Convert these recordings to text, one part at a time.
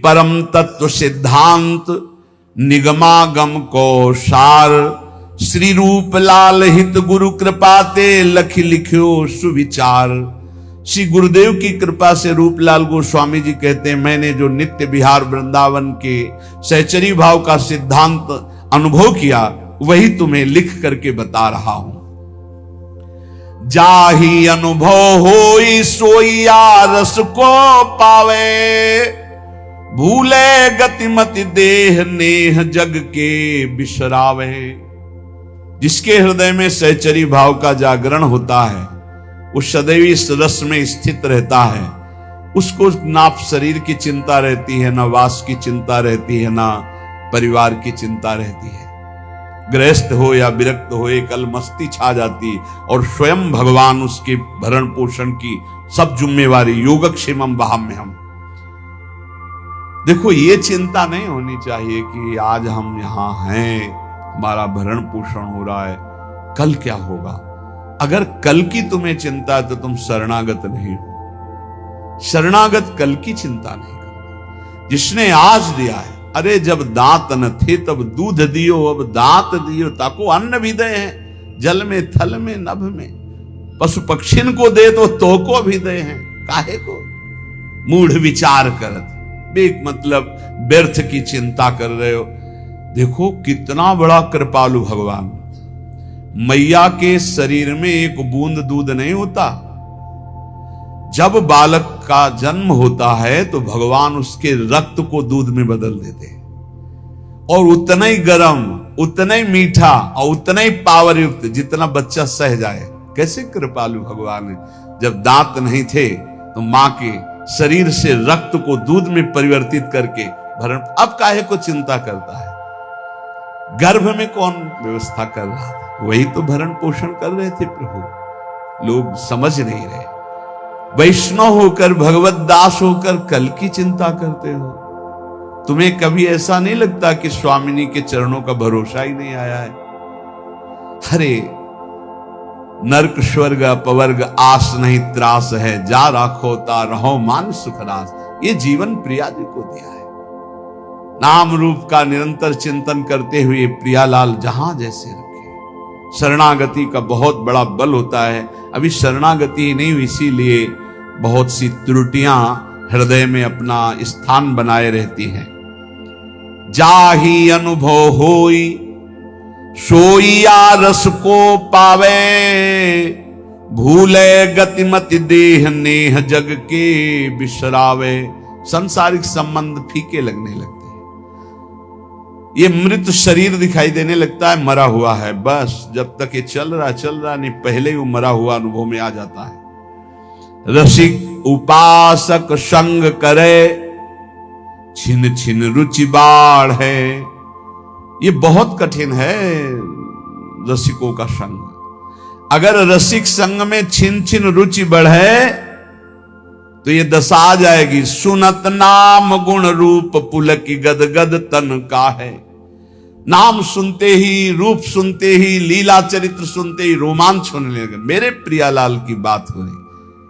परम तत्व सिद्धांत निगमागम को सार, श्री रूप लाल हित गुरु कृपाते लख लिख्यो सुविचार। श्री गुरुदेव की कृपा से रूपलाल गोस्वामी जी कहते हैं, मैंने जो नित्य विहार वृंदावन के सहचरी भाव का सिद्धांत अनुभव किया वही तुम्हें लिख करके बता रहा हूं। जाही अनुभव होई सोइया रस को पावे, भूले गतिमति देह नेह जग के बिसरावे। जिसके हृदय में सहचरी भाव का जागरण होता है वो सदैव इस रस में स्थित रहता है। उसको ना शरीर की चिंता रहती है, ना वास की चिंता रहती है, ना परिवार की चिंता रहती है। गृहस्थ हो या विरक्त हो, एक मस्ती छा जाती और स्वयं भगवान उसके भरण पोषण की सब जिम्मेवारी योगक्षेमम वहाम्यहम्। देखो ये चिंता नहीं होनी चाहिए कि आज हम यहां हैं, हमारा भरण पोषण हो रहा है, कल क्या होगा। अगर कल की तुम्हें चिंता है तो तुम शरणागत नहीं हो। शरणागत कल की चिंता नहीं करता। जिसने आज दिया है, अरे जब दांत न थे तब दूध दियो, अब दांत दियो ताको अन्न भी दे हैं, जल में थल में नभ में। पशु पक्षिन को दे तो को भी दे हैं, काहे को मूढ़ विचार करत बेक मतलब व्यर्थ की चिंता कर रहे हो। देखो कितना बड़ा कृपालु भगवान। मैया के शरीर में एक बूंद दूध नहीं होता। जब बालक का जन्म होता है तो भगवान उसके रक्त को दूध में बदल देते और उतना ही गर्म, उतना ही मीठा और उतना ही पावर युक्त जितना बच्चा सह जाए। कैसे कृपालु भगवान है। जब दांत नहीं थे तो मां के शरीर से रक्त को दूध में परिवर्तित करके भरण, अब काहे को चिंता करता है। गर्भ में कौन व्यवस्था कर रहा था, वही तो भरण पोषण कर रहे थे प्रभु। लोग समझ नहीं रहे। वैष्णव होकर, भगवत दास होकर कल की चिंता करते हो। तुम्हें कभी ऐसा नहीं लगता कि स्वामिनी के चरणों का भरोसा ही नहीं आया है। अरे नरक स्वर्ग अपवर्ग आस नहीं त्रास है, जा राखो ता रहो मान सुखरास। ये जीवन प्रिया जी को दिया है। नाम रूप का निरंतर चिंतन करते हुए प्रियालाल जहां जैसे रखे। शरणागति का बहुत बड़ा बल होता है। अभी शरणागति नहीं हुई, इसीलिए बहुत सी त्रुटियां हृदय में अपना स्थान बनाए रहती हैं। जाही अनुभव होई सोइया रस को पावे, भूले गतिमति देह नेह जग के बिसरावे। सांसारिक संबंध फीके लगने लगते हैं। ये मृत शरीर दिखाई देने लगता है, मरा हुआ है। बस जब तक ये चल रहा नहीं, पहले ही वो मरा हुआ अनुभव में आ जाता है। रसिक उपासक संग करे, छिन छिन रुचि बाढ़ है। ये बहुत कठिन है रसिकों का संग। अगर रसिक संग में छिन छिन रुचि बढ़े तो ये दशा आ जाएगी। सुनत नाम गुण रूप पुलकी गद गद तन का है। नाम सुनते ही, रूप सुनते ही, लीला चरित्र सुनते ही रोमांच होने लगे। मेरे प्रियालाल की बात हो रही।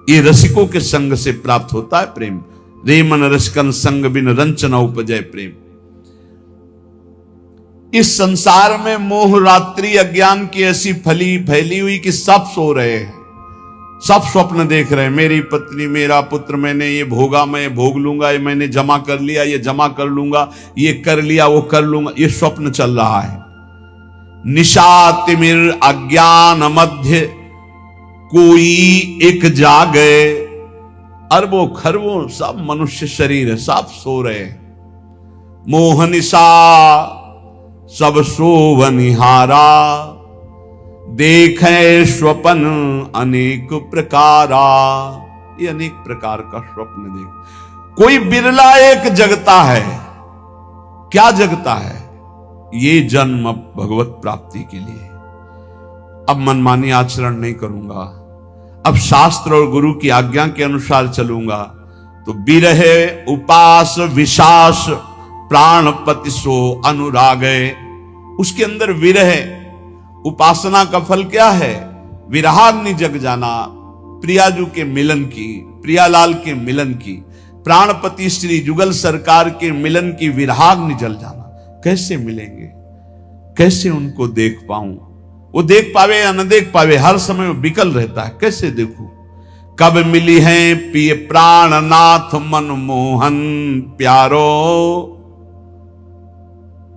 ये रसिकों के संग से प्राप्त होता है प्रेम। रेमन रसिकन संग बिन रंचन उपजय प्रेम। इस संसार में मोह रात्रि अज्ञान की ऐसी फैली हुई कि सब सो रहे हैं, सब स्वप्न देख रहे हैं। मेरी पत्नी, मेरा पुत्र, मैंने ये भोगा, मैं भोग लूंगा, ये मैंने जमा कर लिया, ये जमा कर लूंगा, ये कर लिया, वो कर लूंगा। ये स्वप्न चल रहा है। निशा तिमिर अज्ञान मध्य कोई एक जागे। अरबों खरबों सब मनुष्य शरीर है, सब सो रहे हैं। मोह निशा सब सोवनिहारा, देखे स्वपन अनेक प्रकारा। ये अनेक प्रकार का स्वप्न देख। कोई बिरला एक जगता है। क्या जगता है? ये जन्म भगवत प्राप्ति के लिए। अब मनमानी आचरण नहीं करूंगा, अब शास्त्र और गुरु की आज्ञा के अनुसार चलूंगा तो बिरहे उपास विशास प्राणपति सो अनुरागे। उसके अंदर विरह, उपासना का फल क्या है? विरहाग्नि जग जाना, प्रियाजू के मिलन की, प्रियालाल के मिलन की। प्राणपति श्री जुगल सरकार के मिलन की विराग निजल जाना। कैसे मिलेंगे, कैसे उनको देख पाऊं? वो देख पावे या न देख पावे, हर समय विकल रहता है, कैसे देखूं? कब मिली है पिय प्राणनाथ मनमोहन प्यारो।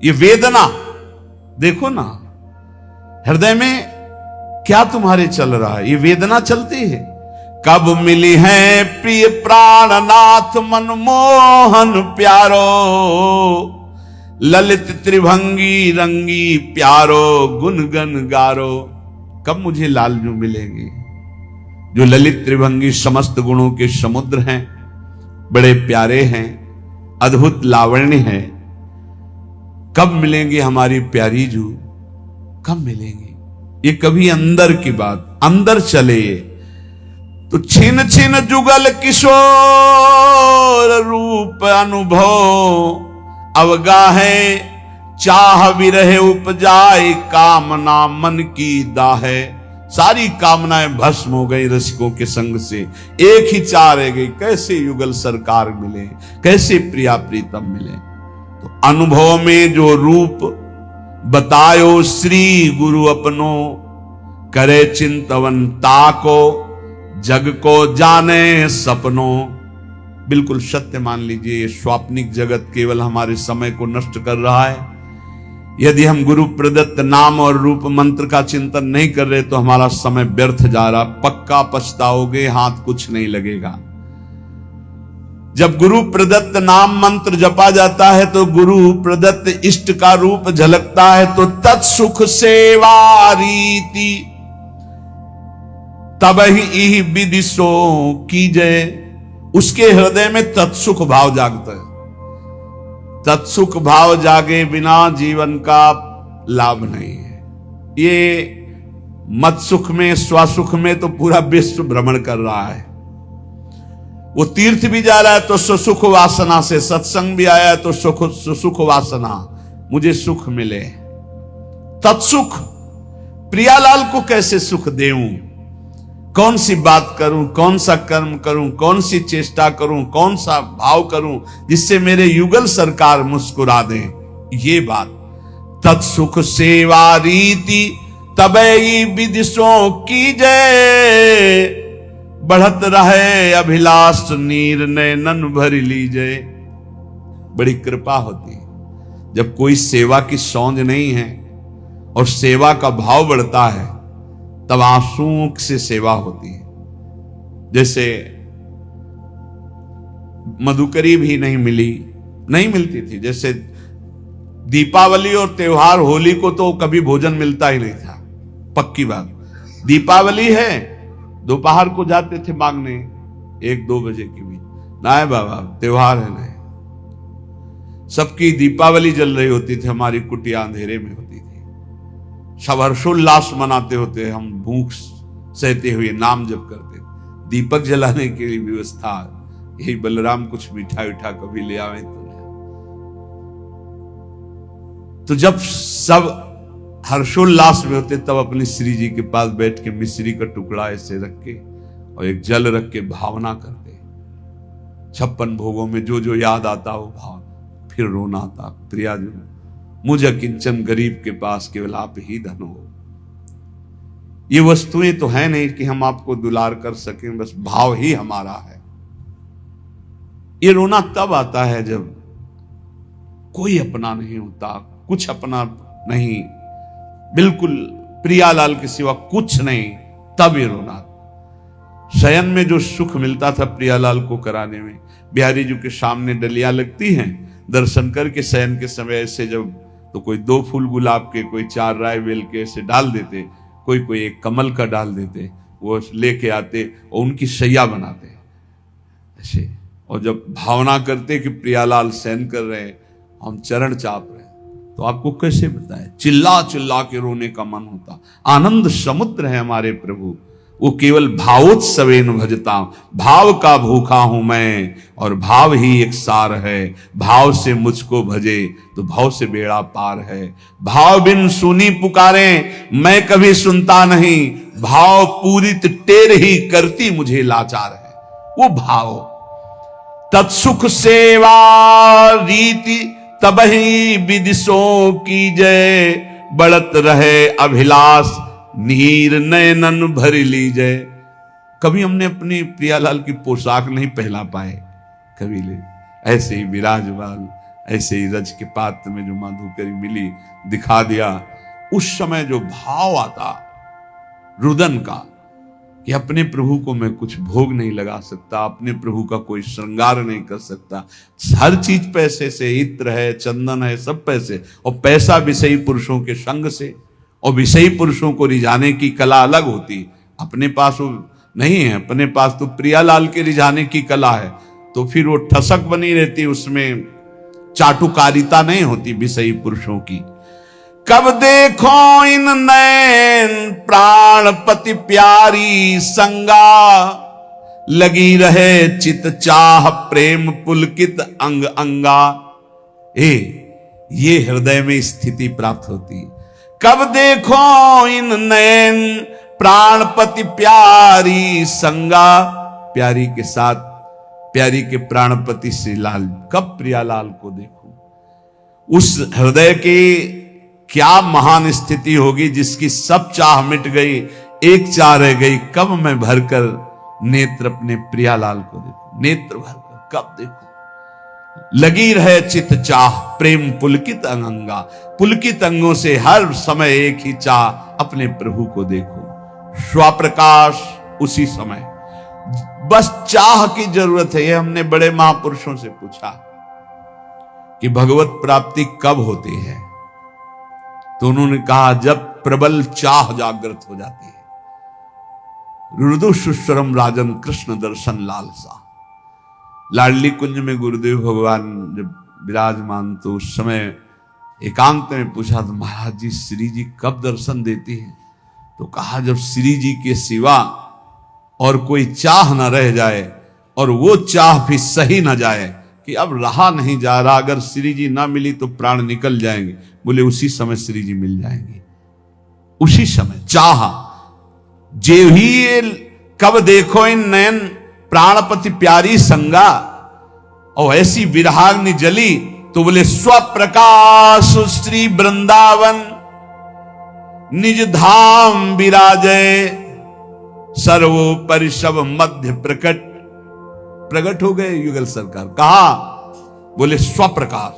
ये वेदना देखो ना, हृदय में क्या तुम्हारे चल रहा है, ये वेदना चलती है। कब मिली है प्रिय प्राणनाथ मनमोहन प्यारो, ललित त्रिभंगी रंगी प्यारो गुनगन गारो। कब मुझे लालजू मिलेंगे जो ललित त्रिभंगी समस्त गुणों के समुद्र हैं, बड़े प्यारे हैं, अद्भुत लावण्य है। कब मिलेंगे हमारी प्यारी जू, कब मिलेंगे? ये कभी अंदर की बात, अंदर चले तो छिन छिन जुगल किशोर रूप अनुभव, अवगाहे चाह विरह उपजाए कामना मन की दाहे। सारी कामनाएं भस्म हो गई रसिकों के संग से, एक ही चाह रह गई, कैसे युगल सरकार मिले, कैसे प्रिया प्रीतम मिले। तो अनुभव में जो रूप बतायो श्री गुरु अपनो, करे चिंतवन ताको जग को जाने सपनों। बिल्कुल सत्य मान लीजिए, स्वाप्निक जगत केवल हमारे समय को नष्ट कर रहा है। यदि हम गुरु प्रदत्त नाम और रूप मंत्र का चिंतन नहीं कर रहे तो हमारा समय व्यर्थ जा रहा, पक्का पछताओगे, हाथ कुछ नहीं लगेगा। जब गुरु प्रदत्त नाम मंत्र जपा जाता है तो गुरु प्रदत्त इष्ट का रूप झलकता है, तो तत्सुख सेवा रीति तब ही विधि सो कीजय। उसके हृदय में तत्सुख भाव जागता है। तत्सुख भाव जागे बिना जीवन का लाभ नहीं है। ये मत सुख में, स्वसुख में तो पूरा विश्व भ्रमण कर रहा है। वो तीर्थ भी जा रहा है तो सुसुख वासना से, सत्संग भी आया है तो सुसुख वासना, मुझे सुख मिले। तत्सुख, प्रियालाल को कैसे सुख देऊं, कौन सी बात करूं, कौन सा कर्म करूं, कौन सी चेष्टा करूं, कौन सा भाव करूं जिससे मेरे युगल सरकार मुस्कुरा दें। ये बात तत्सुख सेवा रीति तबई विदिशों की जय, बढ़त रहे अभिलाष नीर नयन भर लीजिए। बड़ी कृपा होती है जब कोई सेवा की सौंध नहीं है और सेवा का भाव बढ़ता है, तब आंसुओं से सेवा होती है। जैसे मधुकरी भी नहीं मिलती थी। जैसे दीपावली और त्योहार, होली को तो कभी भोजन मिलता ही नहीं था, पक्की बात। दीपावली है, दोपहर को जाते थे मांगने 1-2 बजे के बीच, ना बाबा त्योहार है ना। सबकी दीपावली जल रही होती थी, हमारी कुटिया अंधेरे में होती थी। सब हर्षोल्लास मनाते होते, हम भूख सहते हुए नाम जप करते। दीपक जलाने की व्यवस्था, यही बलराम कुछ मीठा उठा कभी ले आवे तो जब सब हर्षोल्लास में होते तब अपनी श्री जी के पास बैठ के मिश्री का टुकड़ा ऐसे रख के और एक जल रख के भावना करते। 56 भोगों में जो जो याद आता वो भावना, फिर रोना आता, प्रिया जो मुझ किंचन गरीब के पास केवल आप ही धन हो। ये वस्तुएं तो है नहीं कि हम आपको दुलार कर सकें, बस भाव ही हमारा है। ये रोना तब आता है जब कोई अपना नहीं होता, कुछ अपना नहीं, बिल्कुल प्रियालाल के सिवा कुछ नहीं, तब ये रोना। शयन में जो सुख मिलता था प्रियालाल को कराने में, बिहारी जी के सामने डलियां लगती हैं, दर्शन करके शयन के समय ऐसे जब तो कोई 2 फूल गुलाब के, कोई 4 राय बेल के ऐसे डाल देते, कोई एक कमल का डाल देते, वो लेके आते और उनकी शैया बनाते ऐसे। और जब भावना करते कि प्रियालाल शयन कर रहे हैं, हम चरण चाप रहे हैं, तो आपको कैसे बताएं, चिल्ला चिल्ला के रोने का मन होता। आनंद समुद्र है हमारे प्रभु, वो केवल भावोत्सवेन भजता। भाव का भूखा हूं मैं और भाव ही एक सार है। भाव से मुझको भजे तो भाव से बेड़ा पार है। भाव बिन सुनी पुकारे मैं कभी सुनता नहीं, भाव पूरित टेर ही करती मुझे लाचार है। वो भाव तत्सुख सेवा रीति तबहि विदिशों की जय, बढ़त रहे अभिलाष नीर नयनन भर लीजय। कभी हमने अपनी प्रियालाल की पोशाक नहीं पहना पाए, कभी ले ऐसे ही विराजमान, ऐसे ही रज के पात्र में जो माधुकरी मिली दिखा दिया। उस समय जो भाव आता रुदन का कि अपने प्रभु को मैं कुछ भोग नहीं लगा सकता, अपने प्रभु का कोई श्रृंगार नहीं कर सकता, हर चीज पैसे से, इत्र है, चंदन है, सब पैसे, और पैसा विषयी पुरुषों के संग से, और विषयी पुरुषों को रिझाने की कला अलग होती, अपने पास वो नहीं है, अपने पास तो प्रियालाल के रिझाने की कला है, तो फिर वो ठसक बनी रहती, उसमें चाटुकारिता नहीं होती विषयी पुरुषों की। कब देखो इन नैन प्राणपति प्यारी संगा, लगी रहे चित चाह प्रेम पुलकित अंग अंगा। ये हृदय में स्थिति प्राप्त होती। कब देखो इन नैन प्राणपति प्यारी संगा, प्यारी के साथ प्यारी के प्राणपति श्री लाल, कब प्रियालाल को देखूं। उस हृदय की क्या महान स्थिति होगी जिसकी सब चाह मिट गई, एक चाह रह गई, कब मैं भरकर नेत्र अपने प्रियालाल को देखूं, नेत्र भरकर कब देखूं। लगी रहे चित चाह प्रेम पुलकित अंगा, पुलकित अंगों से हर समय एक ही चाह, अपने प्रभु को देखो। स्वप्रकाश उसी समय, बस चाह की जरूरत है। ये हमने बड़े महापुरुषों से पूछा कि भगवत प्राप्ति कब होती है, तो उन्होंने कहा जब प्रबल चाह जागृत हो जाती है। रुदु सुस्वरम राजन कृष्ण दर्शन लालसा। लाडली कुंज में गुरुदेव भगवान जब विराजमान, तो उस समय एकांत में पूछा तो महाराज जी श्री जी कब दर्शन देती हैं, तो कहा जब श्री जी के सिवा और कोई चाह न रह जाए, और वो चाह भी सही न जाए कि अब रहा नहीं जा रहा, अगर श्री जी ना मिली तो प्राण निकल जाएंगे, बोले उसी समय श्री जी मिल जाएंगे। उसी समय चाह जे ही, कब देखो इन नयन प्राणपति प्यारी संगा, और ऐसी विरहाग्नि जली तो बोले स्वप्रकाश श्री वृंदावन निज धाम विराजय, सर्वोपरि सब मध्य प्रकट हो गए युगल सरकार। कहा, बोले स्वप्रकाश,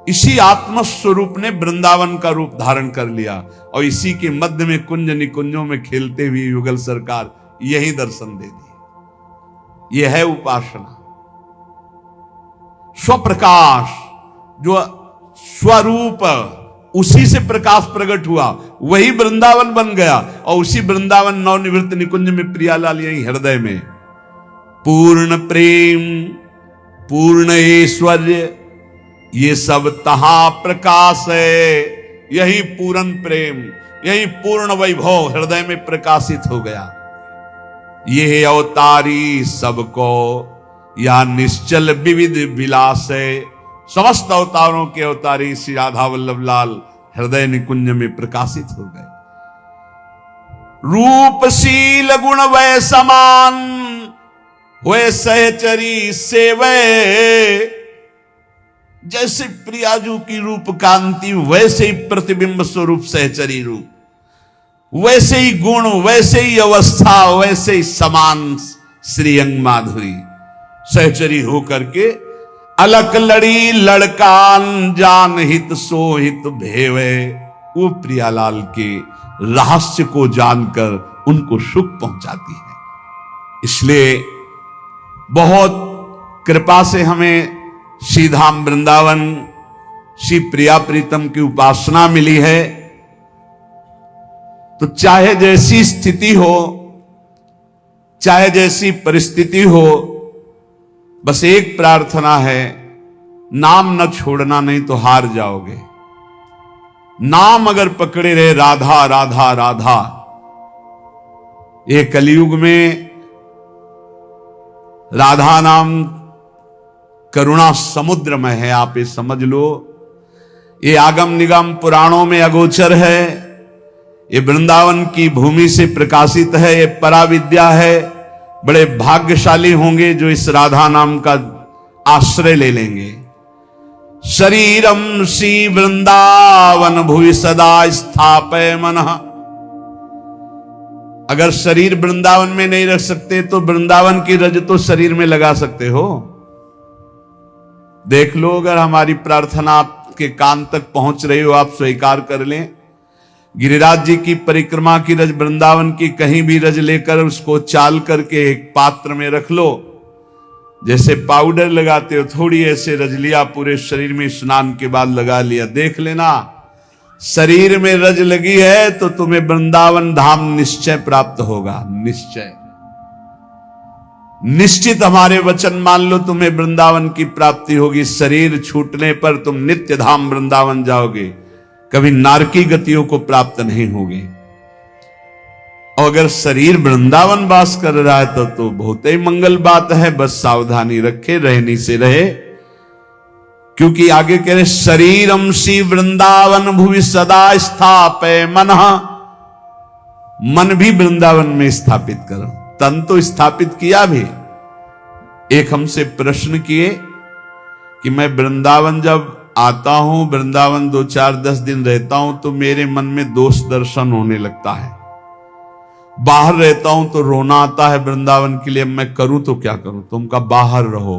इसी आत्म स्वरूप ने वृंदावन का रूप धारण कर लिया, और इसी के मध्य में कुंज निकुंजों में खेलते हुए युगल सरकार यही दर्शन दे दिए। यह है उपासना। स्वप्रकाश, जो स्वरूप, उसी से प्रकाश प्रकट हुआ, वही वृंदावन बन गया, और उसी वृंदावन नवनिवृत्त निकुंज में प्रियालाल यही हृदय में पूर्ण प्रेम पूर्ण ऐश्वर्य, ये सब तहां प्रकाश है। यही पूर्ण प्रेम, यही पूर्ण वैभव हृदय में प्रकाशित हो गया। ये अवतारी सबको या निश्चल विविध विलास है। समस्त अवतारों के अवतारी श्री राधा वल्लभ लाल हृदय निकुंज में प्रकाशित हो गए। रूपशील गुण वै समान वे सहचरी सेवे, जैसे प्रियाजू की रूप कांति वैसे ही प्रतिबिंब स्वरूप सहचरी रूप, वैसे ही गुण, वैसे ही अवस्था, वैसे ही समान श्रीअंग माधुरी सहचरी होकर के अलक लड़ी लड़कान जान हित सोहित भेवे। वो प्रियालाल के रहस्य को जानकर उनको सुख पहुंचाती है। इसलिए बहुत कृपा से हमें श्री धाम वृंदावन श्री प्रिया प्रीतम की उपासना मिली है। तो चाहे जैसी स्थिति हो, चाहे जैसी परिस्थिति हो, बस एक प्रार्थना है, नाम न छोड़ना, नहीं तो हार जाओगे। नाम अगर पकड़े रहे राधा राधा राधा, ये कलयुग में राधा नाम करुणा समुद्र में है, आप ये समझ लो। ये आगम निगम पुराणों में अगोचर है, ये वृंदावन की भूमि से प्रकाशित है, ये पराविद्या है। बड़े भाग्यशाली होंगे जो इस राधा नाम का आश्रय ले लेंगे। शरीरम श्री वृंदावन भुवि सदा स्थापय मनः। अगर शरीर वृंदावन में नहीं रख सकते तो वृंदावन की रज तो शरीर में लगा सकते हो। देख लो, अगर हमारी प्रार्थना आपके कान तक पहुंच रही हो, आप स्वीकार कर लें। गिरिराज जी की परिक्रमा की रज, वृंदावन की कहीं भी रज लेकर उसको चाल करके एक पात्र में रख लो। जैसे पाउडर लगाते हो, थोड़ी ऐसे रज लिया, पूरे शरीर में स्नान के बाद लगा लिया। देख लेना, शरीर में रज लगी है तो तुम्हें वृंदावन धाम निश्चय प्राप्त होगा। निश्चय, निश्चित हमारे वचन मान लो, तुम्हें वृंदावन की प्राप्ति होगी। शरीर छूटने पर तुम नित्य धाम वृंदावन जाओगे, कभी नारकी गतियों को प्राप्त नहीं होगे। और अगर शरीर वृंदावन वास कर रहा है तो बहुत ही मंगल बात है। बस सावधानी रखे, रहनी से रहे, क्योंकि आगे कह रहे शरीरम श्री वृंदावन भुवि सदा स्थापय मनः। मन भी वृंदावन में स्थापित करो। तन तो स्थापित किया भी। एक हमसे प्रश्न किए कि मैं वृंदावन जब आता हूं, वृंदावन 2-4-10 दिन रहता हूं तो मेरे मन में दोष दर्शन होने लगता है। बाहर रहता हूं तो रोना आता है वृंदावन के लिए, मैं करूं तो क्या करूं? तुम का बाहर रहो,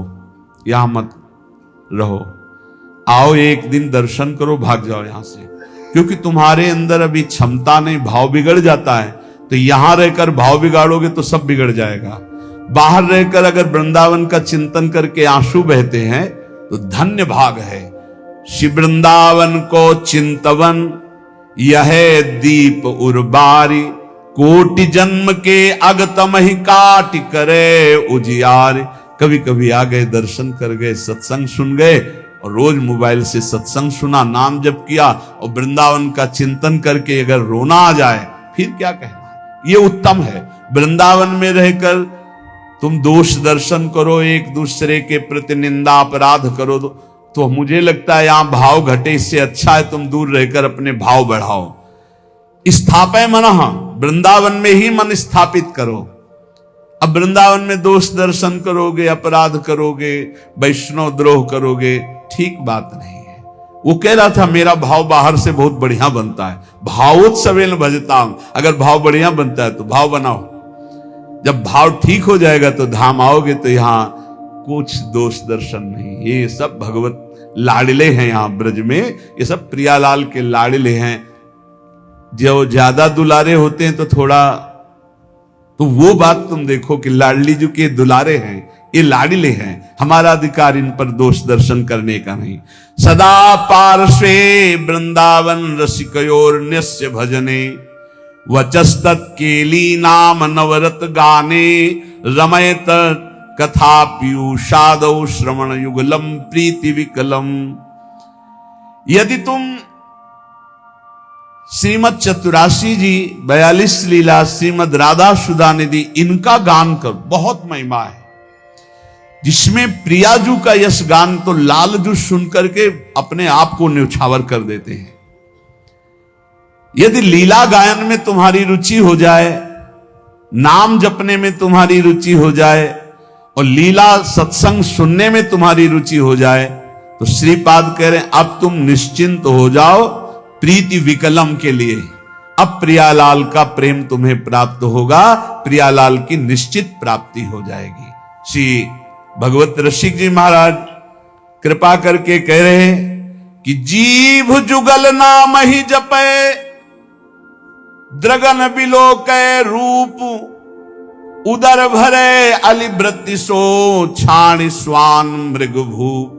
यहां मत रहो। आओ एक दिन दर्शन करो, भाग जाओ यहां से, क्योंकि तुम्हारे अंदर अभी क्षमता नहीं, भाव बिगड़ जाता है। तो यहां रहकर भाव बिगाड़ोगे तो सब बिगड़ जाएगा। बाहर रहकर अगर वृंदावन का चिंतन करके आंसू बहते हैं तो धन्य भाग है। श्री वृंदावन को चिंतवन यह दीप उर्बारी, कोटि जन्म के अगतम ही काट करे उजियार। कभी कभी आ गए, दर्शन कर गए, सत्संग सुन गए, और रोज मोबाइल से सत्संग सुना, नाम जप किया, और वृंदावन का चिंतन करके अगर रोना आ जाए, फिर क्या कहना। ये उत्तम है। वृंदावन में रहकर तुम दोष दर्शन करो, एक दूसरे के प्रति निंदा अपराध करो तो मुझे लगता है यहां भाव घटे। इससे अच्छा है तुम दूर रहकर अपने भाव बढ़ाओ। स्थापय मनः, वृंदावन में ही मन स्थापित करो। अब वृंदावन में दोष दर्शन करोगे, अपराध करोगे, वैष्णव द्रोह करोगे, ठीक बात नहीं है। वो कह रहा था मेरा भाव बाहर से बहुत बढ़िया बनता है, भावोत्सवेन भजताम। अगर भाव बढ़िया बनता है तो भाव बनाओ। जब भाव ठीक हो जाएगा तो धाम आओगे तो यहां कुछ दोष दर्शन नहीं। ये सब भगवत लाडले हैं यहां ब्रज में, ये सब प्रियालाल के लाडले हैं। जो ज्यादा दुलारे होते हैं तो थोड़ा, तो वो बात तुम देखो कि लाडली जी के दुलारे हैं, ये लाडले हैं। हमारा अधिकार इन पर दोष दर्शन करने का नहीं। सदा पार्श्वे वृंदावन रसिकयोर्न्यस्य भजने, वचस्तत् केली नाम नवरत गाने, रमयत कथा पीयूषादौ श्रवण युगलम प्रीति विकलम। यदि तुम श्रीमद चतुरासी जी 42 लीला, श्रीमद राधा सुधा निधि, इनका गान कर, बहुत महिमा है जिसमें प्रियाजू का यश गान तो लालजू सुन करके अपने आप को न्यौछावर कर देते हैं। यदि लीला गायन में तुम्हारी रुचि हो जाए, नाम जपने में तुम्हारी रुचि हो जाए, और लीला सत्संग सुनने में तुम्हारी रुचि हो जाए, तो श्रीपाद कह रहे हैं अब तुम निश्चिंत हो जाओ प्रीति विकलम के लिए। अब प्रियालाल का प्रेम तुम्हें प्राप्त होगा, प्रियालाल की निश्चित प्राप्ति हो जाएगी। श्री भगवत रसिक जी महाराज कृपा करके कह रहे हैं कि जीभ जुगल नाम ही जपे, द्रगन बिलोके रूप, उदर भरे अलिवृत्ति सो, छाण स्वान मृगभूप।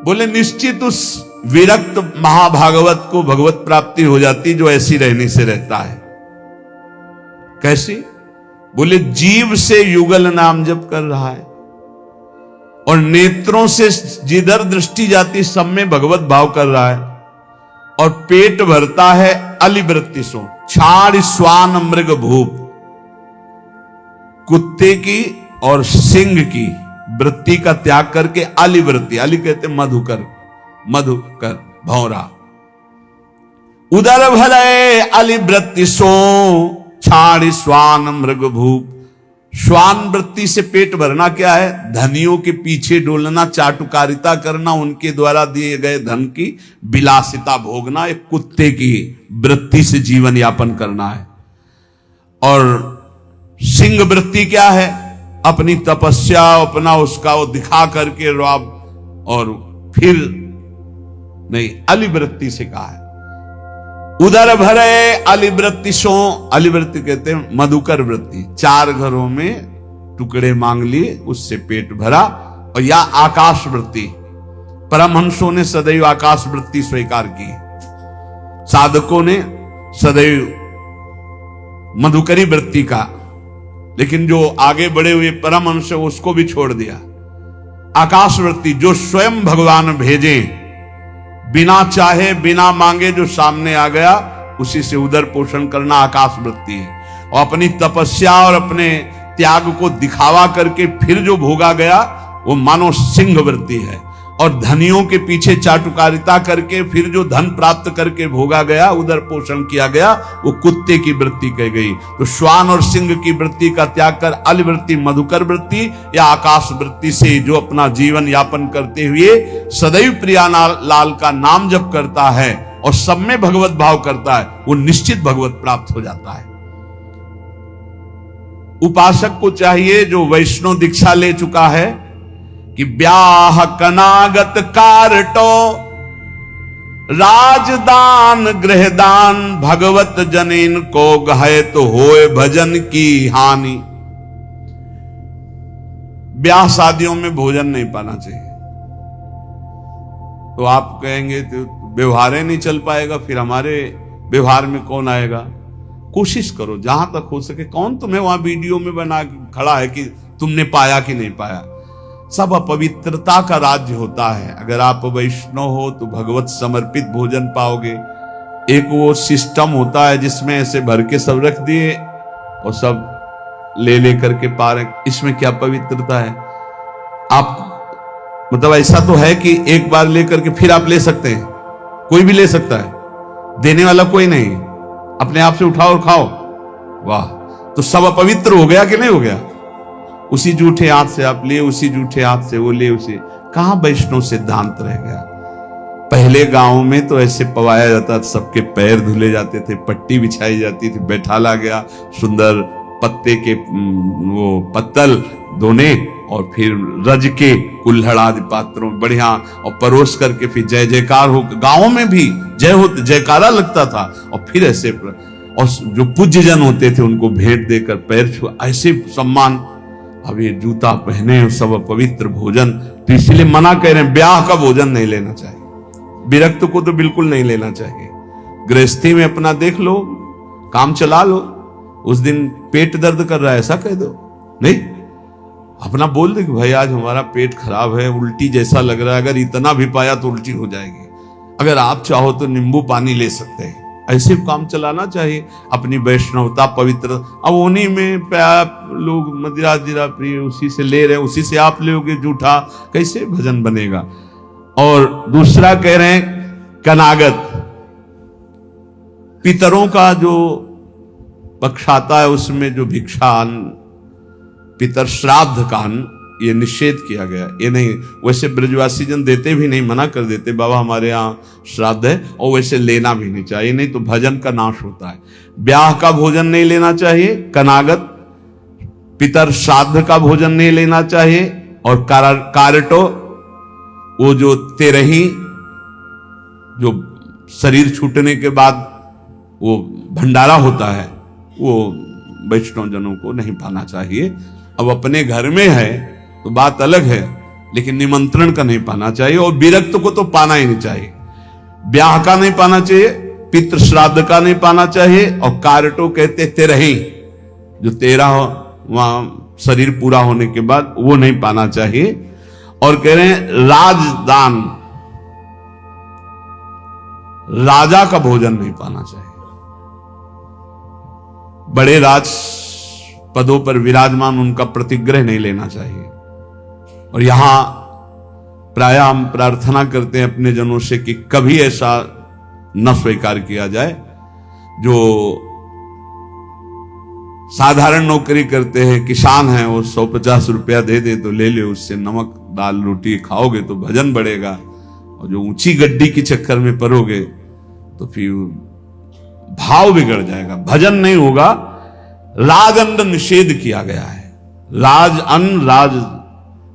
बोले निश्चित उस विरक्त महाभागवत को भगवत प्राप्ति हो जाती जो ऐसी रहने से रहता है। कैसी? बोले जीव से युगल नाम जप कर रहा है, और नेत्रों से जिधर दृष्टि जाती सब में भगवत भाव कर रहा है, और पेट भरता है अलिवृत्ति सो, छाड़ स्वान मृग भूप। कुत्ते की और सिंह की वृत्ति का त्याग करके अलिवृत्ति, अली कहते मधुकर, मधुकर भौरा। उदर भले अलिवृत्ति सो, छाड़ स्वान मृग भूप। श्वान वृत्ति से पेट भरना क्या है? धनियों के पीछे डोलना, चाटुकारिता करना, उनके द्वारा दिए गए धन की विलासिता भोगना, एक कुत्ते की वृत्ति से जीवन यापन करना है। और सिंह वृत्ति क्या है? अपनी तपस्या, अपना उसका वो दिखा करके रौब, और फिर नहीं, अलिवृत्ति से कहा है उदर भरे अलिवृत्ति सो। अलिवृत्ति कहते हैं मधुकर वृत्ति, 4 घरों में टुकड़े मांग लिए, उससे पेट भरा। और या आकाश वृत्ति, परमहंसों ने सदैव आकाश वृत्ति स्वीकार की, साधकों ने सदैव मधुकरी वृत्ति का, लेकिन जो आगे बढ़े हुए परमहंस उसको भी छोड़ दिया। आकाश वृत्ति, जो स्वयं भगवान भेजे, बिना चाहे बिना मांगे जो सामने आ गया उसी से उदर पोषण करना आकाश वृत्ति है। और अपनी तपस्या और अपने त्याग को दिखावा करके फिर जो भोगा गया वो मानो सिंह वृत्ति है। और धनियों के पीछे चाटुकारिता करके फिर जो धन प्राप्त करके भोगा गया, उदर पोषण किया गया, वो कुत्ते की वृत्ति कह गई। तो श्वान और सिंह की वृत्ति का त्याग कर अलिवृत्ति, मधुकर वृत्ति या आकाश वृत्ति से जो अपना जीवन यापन करते हुए सदैव प्रिया लाल का नाम जप करता है और सब में भगवत भाव करता है, वो निश्चित भगवत प्राप्त हो जाता है। उपासक को चाहिए जो वैष्णव दीक्षा ले चुका है कि ब्याह कनागत कारटो, राजदान गृहदान, भगवत जनेन को गहे तो होए भजन की हानि। ब्याह शादियों में भोजन नहीं पाना चाहिए। तो आप कहेंगे तो व्यवहार ही नहीं चल पाएगा, फिर हमारे व्यवहार में कौन आएगा? कोशिश करो जहां तक हो सके। कौन तुम्हें वहां वीडियो में बना खड़ा है कि तुमने पाया कि नहीं पाया? सब अपवित्रता का राज्य होता है। अगर आप वैष्णव हो तो भगवत समर्पित भोजन पाओगे। एक वो सिस्टम होता है जिसमें ऐसे भर के सब रख दिए और सब ले करके पा रहे, इसमें क्या पवित्रता है? आप मतलब ऐसा तो है कि एक बार लेकर के फिर आप ले सकते हैं, कोई भी ले सकता है, देने वाला कोई नहीं, अपने आप से उठाओ और खाओ। वाह, तो सब अपवित्र हो गया कि नहीं हो गया? उसी जूठे हाथ से आप लिए, उसी जूठे हाथ से वो ले, उसे कहां वैष्णव सिद्धांत रह गया? पहले गांव में तो ऐसे पवाया जाता, सबके पैर धुले जाते थे, पट्टी बिछाई जाती थी, बैठाला गया, सुंदर पत्ते के वो पत्तल धोने और फिर रज के कुल्हड़ आदि पात्रों में बढ़िया और परोस करके फिर जय जयकार हो, गांव में भी जय हो जयकारा लगता था। और फिर ऐसे और जो पूज्य जन होते थे उनको भेंट देकर पैर छू, ऐसे सम्मान। अब ये जूता पहने सब पवित्र भोजन, तो इसलिए मना कह रहे हैं ब्याह का भोजन नहीं लेना चाहिए। विरक्त को तो बिल्कुल नहीं लेना चाहिए। गृहस्थी में अपना देख लो, काम चला लो। उस दिन पेट दर्द कर रहा है ऐसा कह दो, नहीं, अपना बोल दे कि भाई आज हमारा पेट खराब है, उल्टी जैसा लग रहा है, अगर इतना भी पाया तो उल्टी हो जाएगी, अगर आप चाहो तो नींबू पानी ले सकते हैं। ऐसे काम चलाना चाहिए। अपनी वैष्णवता पवित्र, अब उन्हीं में लोग मदिरा जिरा प्रिय उसी से ले रहे हैं, उसी से आप लोगे जूठा, कैसे भजन बनेगा? और दूसरा कह रहे हैं कनागत, पितरों का जो पक्ष आता है उसमें जो भिक्षान, पितर श्राद्ध का ये निषेध किया गया। ये नहीं, वैसे ब्रजवासी जन देते भी नहीं, मना कर देते, बाबा हमारे यहाँ श्राद्ध है, और वैसे लेना भी नहीं चाहिए, नहीं तो भजन का नाश होता है। ब्याह का भोजन नहीं लेना चाहिए, कनागत पितर श्राद्ध का भोजन नहीं लेना चाहिए। और कारटो, वो जो तेरही, जो शरीर छूटने के बाद वो भंडारा होता है, वो वैष्णव जनों को नहीं पाना चाहिए। अब अपने घर में है तो बात अलग है, लेकिन निमंत्रण का नहीं पाना चाहिए। और विरक्त को तो पाना ही नहीं चाहिए। ब्याह का नहीं पाना चाहिए, पितृ श्राद्ध का नहीं पाना चाहिए। और कारटो कहते तेरही, जो 13 वहां शरीर पूरा होने के बाद वो नहीं पाना चाहिए। और कह रहे हैं राजदान, राजा का भोजन नहीं पाना चाहिए। बड़े राज पदों पर विराजमान उनका प्रतिग्रह नहीं लेना चाहिए। और यहां प्राय हम प्रार्थना करते हैं अपने जनों से कि कभी ऐसा न स्वीकार किया जाए जो साधारण नौकरी करते हैं, किसान हैं, वो 150 रुपया दे दे तो ले ले, उससे नमक दाल रोटी खाओगे तो भजन बढ़ेगा। और जो ऊंची गड्डी के चक्कर में पड़ोगे तो फिर भाव बिगड़ जाएगा, भजन नहीं होगा। राज अन्न निषेध किया गया है। राज अन्न, राज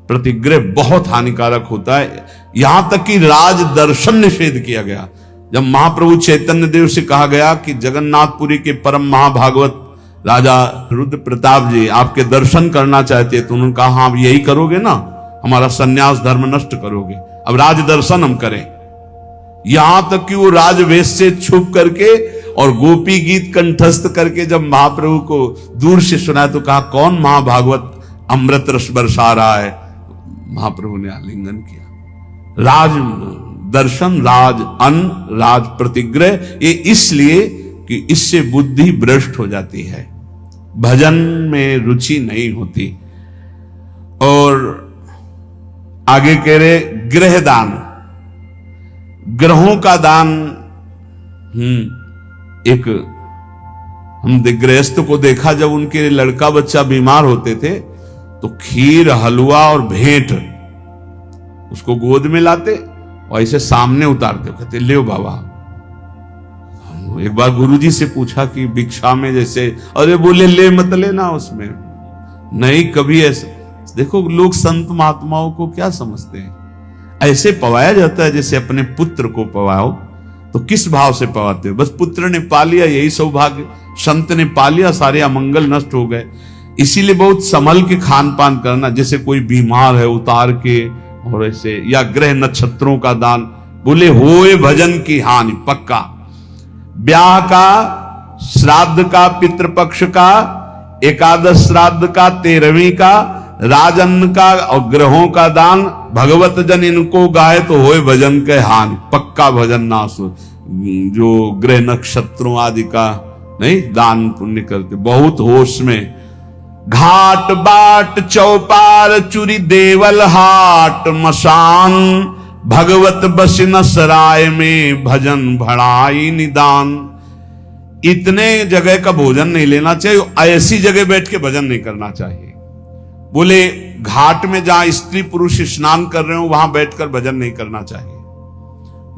प्रतिग्रह बहुत हानिकारक होता है। यहां तक कि राज दर्शन निषेध किया गया। जब महाप्रभु चैतन्य देव से कहा गया कि जगन्नाथपुरी के परम महाभागवत राजा रुद्र प्रताप जी आपके दर्शन करना चाहते, तो उन्होंने कहा हाँ आप यही करोगे ना, हमारा सन्यास धर्म नष्ट करोगे, अब राज दर्शन हम करें। यहां तक कि वो राजवेश से छुप करके और गोपी गीत कंठस्थ करके जब महाप्रभु को दूर से सुना तो कहा कौन महाभागवत अमृत रस बरसा रहा है। महाप्रभु ने आलिंगन किया। राज दर्शन, राज अन्न, राज प्रतिग्रह, ये इसलिए कि इससे बुद्धि भ्रष्ट हो जाती है, भजन में रुचि नहीं होती। और आगे कह रहे गृह दान, ग्रहों का दान। एक हम गृहस्थ को देखा, जब उनके लड़का बच्चा बीमार होते थे तो खीर हलवा और भेंट उसको गोद में लाते और ऐसे सामने उतारते, कहते ले बाबा। एक बार गुरुजी से पूछा कि भिक्षा में जैसे, अरे बोले ले मत लेना उसमें, नहीं कभी ऐसे। देखो लोग संत महात्माओं को क्या समझते हैं, ऐसे पवाया जाता है जैसे अपने पुत्र को पवाओ। तो किस भाव से पवाते हो? बस पुत्र ने पा लिया यही सौभाग्य, संत ने पा लिया सारे अमंगल नष्ट हो गए। इसीलिए बहुत संभल के खान पान करना, जैसे कोई बीमार है उतार के, और ऐसे, या ग्रह नक्षत्रों का दान। बोले होए भजन की हानि पक्का। ब्याह का, श्राद्ध का, पितृपक्ष का, एकादश श्राद्ध का, 13वीं का, राजन्न का और ग्रहों का दान, भगवत जन इनको गाए तो होए भजन के हानि पक्का। भजन नाश जो ग्रह नक्षत्रों आदि का नहीं दान पुण्य करते, बहुत होश में। घाट बाट चौपार चुरी देवल हाट मसान, भगवत बसिन सराय में भजन भड़ाई निदान। इतने जगह का भोजन नहीं लेना चाहिए, ऐसी जगह बैठ के भजन नहीं करना चाहिए। बोले घाट में जहां स्त्री पुरुष स्नान कर रहे हो वहां बैठकर भजन नहीं करना चाहिए।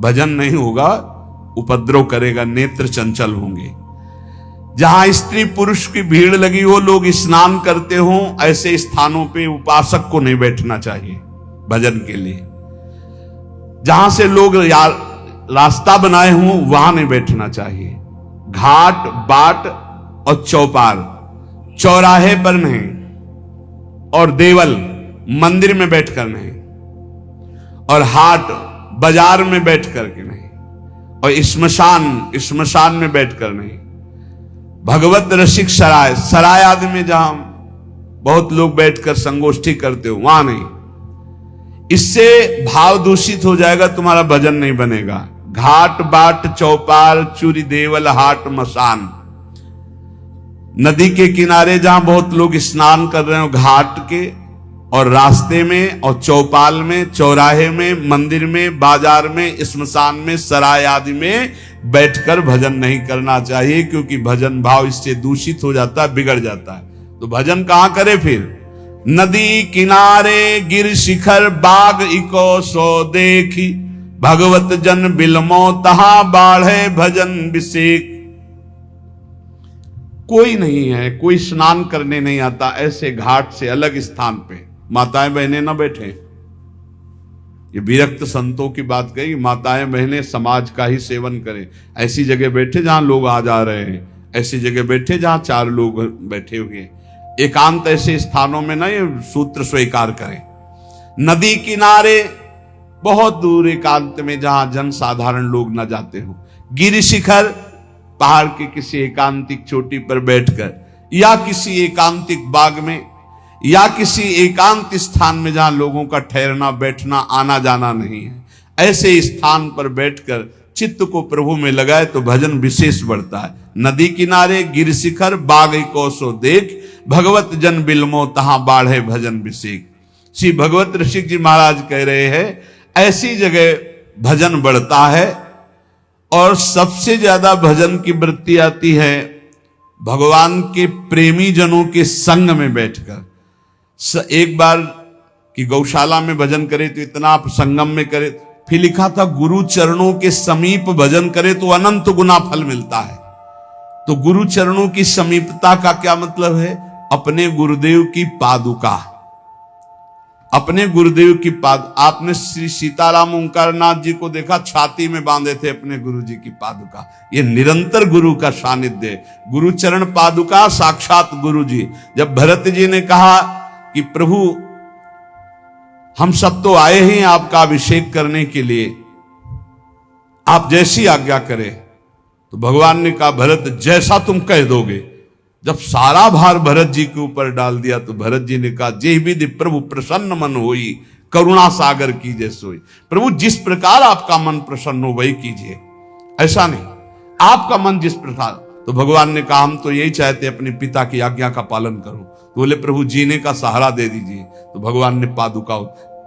भजन नहीं होगा, उपद्रव करेगा, नेत्र चंचल होंगे। जहां स्त्री पुरुष की भीड़ लगी हो, लोग स्नान करते हो, ऐसे स्थानों पे उपासक को नहीं बैठना चाहिए भजन के लिए। जहां से लोग रास्ता बनाए हों वहां नहीं बैठना चाहिए। घाट बाट और चौपार, चौराहे पर नहीं, और देवल मंदिर में बैठकर नहीं, और हाट बाजार में बैठकर के नहीं, और श्मशान में बैठकर नहीं। भगवत रसिक सराय, सराय आदि में जहां बहुत लोग बैठकर संगोष्ठी करते हो वहां नहीं। इससे भाव दूषित हो जाएगा, तुम्हारा भजन नहीं बनेगा। घाट बाट चौपार चूरी देवल हाट मसान, नदी के किनारे जहां बहुत लोग स्नान कर रहे हो, घाट के और रास्ते में और चौपाल में, चौराहे में, मंदिर में, बाजार में, श्मशान में, सराय आदि में बैठकर भजन नहीं करना चाहिए, क्योंकि भजन भाव इससे दूषित हो जाता है, बिगड़ जाता है। तो भजन कहां करे फिर? नदी किनारे गिर शिखर बाग इको सो देखी, भगवत जन बिलमो तहा बाढ़े भजन विषेक। कोई नहीं है, कोई स्नान करने नहीं आता, ऐसे घाट से अलग स्थान पे माताएं बहनें न बैठे। ये विरक्त संतों की बात कही, माताएं बहनें समाज का ही सेवन करें। ऐसी जगह बैठे जहां लोग आ जा रहे हैं, ऐसी जगह बैठे जहां 4 लोग बैठे हुए हैं। एकांत ऐसे स्थानों में ना ये सूत्र स्वीकार करें। नदी किनारे बहुत दूर एकांत में जहां जन साधारण लोग न जाते हो। गिर शिखर, पहाड़ के किसी एकांतिक चोटी पर बैठकर, या किसी एकांतिक बाग में, या किसी एकांत स्थान में जहां लोगों का ठहरना बैठना आना जाना नहीं है, ऐसे स्थान पर बैठकर चित्त को प्रभु में लगाए तो भजन विशेष बढ़ता है। नदी किनारे गिर शिखर बाग को सो देख, भगवत जन बिलमो तहां बाढ़े भजन विशेष। श्री भगवत ऋषिक जी महाराज कह रहे हैं, ऐसी जगह भजन बढ़ता है। और सबसे ज्यादा भजन की वृत्ति आती है भगवान के प्रेमी जनों के संग में बैठकर। एक बार कि गौशाला में भजन करे तो इतना आप संगम में करे, फिर लिखा था गुरु चरणों के समीप भजन करे तो अनंत गुना फल मिलता है। तो गुरु चरणों की समीपता का क्या मतलब है? अपने गुरुदेव की पादुका, अपने गुरुदेव की आपने श्री सीताराम ओंकारनाथ जी को देखा, छाती में बांधे थे अपने गुरु जी की पादुका। ये निरंतर गुरु का सानिध्य है। गुरु चरण पादुका साक्षात गुरु जी। जब भरत जी ने कहा कि प्रभु हम सब तो आए हैं आपका अभिषेक करने के लिए, आप जैसी आज्ञा करें, तो भगवान ने कहा भरत जैसा तुम कह दोगे। जब सारा भार भरत जी के ऊपर डाल दिया तो भरत जी ने कहा जे विधि प्रभु प्रसन्न मन होई, करुणा सागर कीजिए सोई। प्रभु जिस प्रकार आपका मन प्रसन्न हो वही कीजिए, ऐसा नहीं आपका मन जिस प्रकार। तो भगवान ने कहा हम तो यही चाहते अपने पिता की आज्ञा का पालन करूं। तो बोले प्रभु जीने का सहारा दे दीजिए। तो भगवान ने पादुका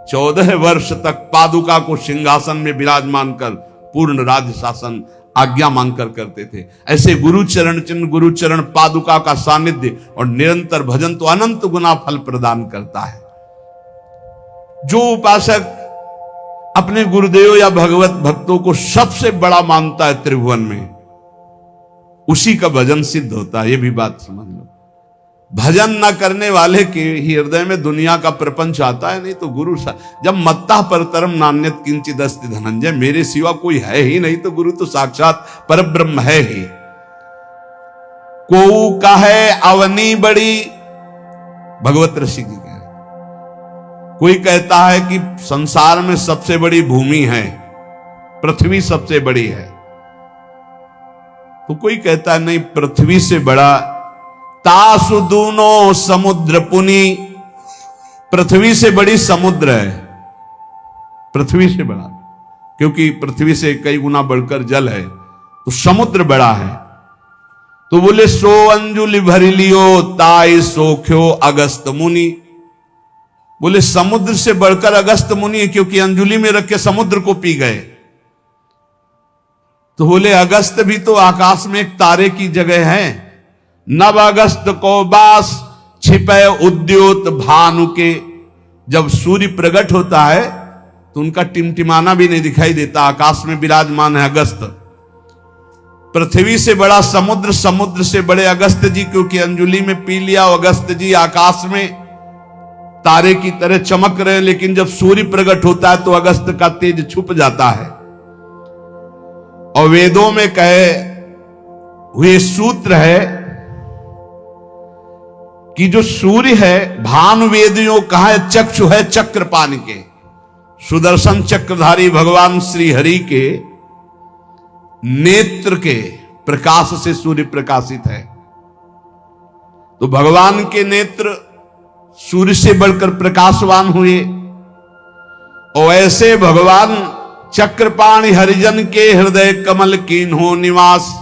14 वर्ष तक पादुका को सिंहासन में विराजमान कर पूर्ण राज्य शासन आज्ञा मांगकर करते थे। ऐसे गुरु चरण चिन्ह, गुरु चरण पादुका का सानिध्य और निरंतर भजन तो अनंत गुना फल प्रदान करता है। जो उपासक अपने गुरुदेव या भगवत भक्तों को सबसे बड़ा मानता है त्रिभुवन में, उसी का भजन सिद्ध होता है। ये भी बात समझ लो। भजन न करने वाले के हृदय में दुनिया का प्रपंच आता है। नहीं तो गुरु जब मत्ता परतरम नान्यत किंचित अस्ति धनंजय, मेरे सिवा कोई है ही नहीं, तो गुरु तो साक्षात परब्रह्म है ही। को कहे अवनी बड़ी, भगवत ऋषि जी कह रहे। कोई कहता है कि संसार में सबसे बड़ी भूमि है, पृथ्वी सबसे बड़ी है। तो कोई कहता है नहीं, पृथ्वी से बड़ा तासु दूनो समुद्र पुनी, पृथ्वी से बड़ी समुद्र है, पृथ्वी से बड़ा, क्योंकि पृथ्वी से कई गुना बढ़कर जल है, तो समुद्र बड़ा है। तो बोले सो अंजुलि भरी लियो ताई सोख्यो अगस्त मुनि। बोले समुद्र से बढ़कर अगस्त मुनि है, क्योंकि अंजुलि में रख के समुद्र को पी गए। तो बोले अगस्त भी तो आकाश में एक तारे की जगह है। नव अगस्त को बास छिपे उद्योत भानु के, जब सूर्य प्रकट होता है तो उनका टिमटिमाना भी नहीं दिखाई देता, आकाश में विराजमान है अगस्त। पृथ्वी से बड़ा समुद्र, समुद्र से बड़े अगस्त जी, क्योंकि अंजुलि में पी लिया। अगस्त जी आकाश में तारे की तरह चमक रहे हैं, लेकिन जब सूर्य प्रकट होता है तो अगस्त का तेज छुप जाता है। और वेदों में कहे हुए सूत्र है कि जो सूर्य है भानु वेदियों कहा है चक्षु है चक्रपाण के, सुदर्शन चक्रधारी भगवान श्री हरि के नेत्र के प्रकाश से सूर्य प्रकाशित है। तो भगवान के नेत्र सूर्य से बढ़कर प्रकाशवान हुए। और ऐसे भगवान चक्रपाणि हरिजन के हृदय कमल कीन्हो निवास।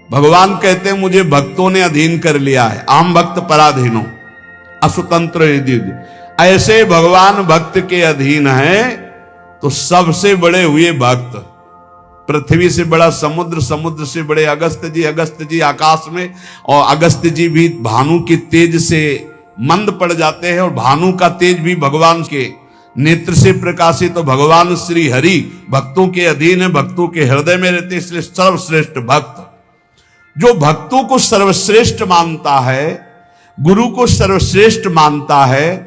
भगवान कहते हैं मुझे भक्तों ने अधीन कर लिया है, आम भक्त पराधीनो असुतंत्र यदि। ऐसे भगवान भक्त के अधीन है तो सबसे बड़े हुए भक्त। पृथ्वी से बड़ा समुद्र, समुद्र से बड़े अगस्त जी, अगस्त जी आकाश में, और अगस्त जी भी भानु के तेज से मंद पड़ जाते हैं। और भानु का तेज भी भगवान के नेत्र से प्रकाशित। तो भगवान श्री हरि भक्तों के अधीन है, भक्तों के हृदय में रहते, इसलिए सर्वश्रेष्ठ भक्त। जो भक्तों को सर्वश्रेष्ठ मानता है, गुरु को सर्वश्रेष्ठ मानता है,